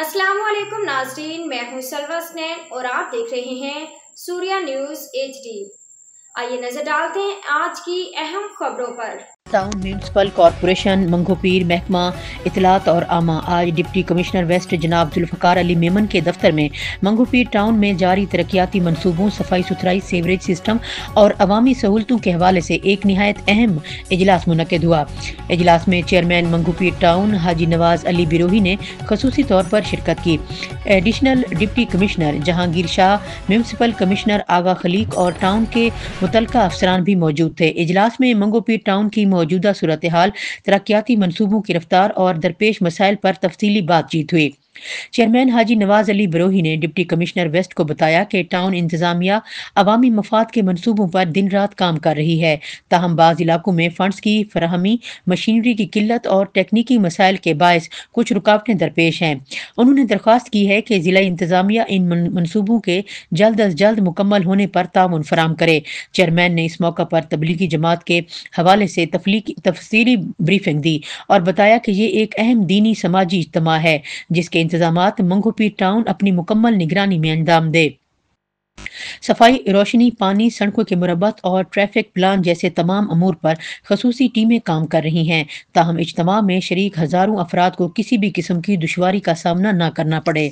अस्सलाम वालेकुम नाज़रीन, मैं हूं सलवा स्नैन और आप देख रहे हैं सूर्या न्यूज़ HD। आइए नजर डालते हैं आज की अहम खबरों पर। टाउन म्यूनसिपल कॉरपोरेशन मंगोपीर महकमा इतलात और आमा आज डिप्टी कमिश्नर वेस्ट जनाब जुल्फ़कार अली मेमन के दफ्तर में मंगोपीर टाउन में जारी तरक्याती मनसूबों, सफाई सुथराई, सीवरेज सिस्टम और अवामी सहूलतों के हवाले से एक निहायत अहम इजलास मुनक्किद हुआ। इजलास में चेयरमैन मंगोपीर टाउन हाजी नवाज अली बिरोही ने खसूसी तौर पर शिरकत की। Additional deputy commissioner Jahangir Shah, municipal commissioner Agha Khaleeq और टाउन के मुतलका अफसरान भी मौजूद थे। इजलास में मंगोपीर टाउन की मौजूदा सूरत हाल, तरक्याती मनसूबों की रफ्तार और दरपेश मसाइल पर तफसीली बातचीत हुई। चेयरमैन हाजी नवाज अली बरोही ने डिप्टी कमिश्नर वेस्ट को बताया कि टाउन इंतजामिया अवामी मफाद के मनसूबों पर दिन रात काम कर रही है, ताहम बाज़ इलाकों में फंड्स की फराहमी, मशीनरी की किल्लत और टेक्निकी मसाइल के बायस कुछ रुकावटें दरपेश हैं। उन्होंने दरख्वास्त की है कि ज़िला इंतजामिया इन मनसूबों के जल्द अज जल्द मुकम्मल होने पर ताउन फराम करे। चेयरमैन ने इस मौका पर तबलीगी जमात के हवाले से तफसीली ब्रीफिंग दी और बताया कि ये एक अहम दीनी समाजी इज्तिमा है जिसके इंतजामात मंगोपीर टाउन अपनी मुकम्मल निगरानी में अंजाम दे। सफाई, रोशनी, पानी, सड़कों के मुरम्मत और ट्रैफिक प्लान जैसे तमाम अमूर पर खसूसी टीमें काम कर रही हैं, ताहम इज्तिमा में शरीक हजारों अफराद को किसी भी किस्म की दुश्वारी का सामना न करना पड़े।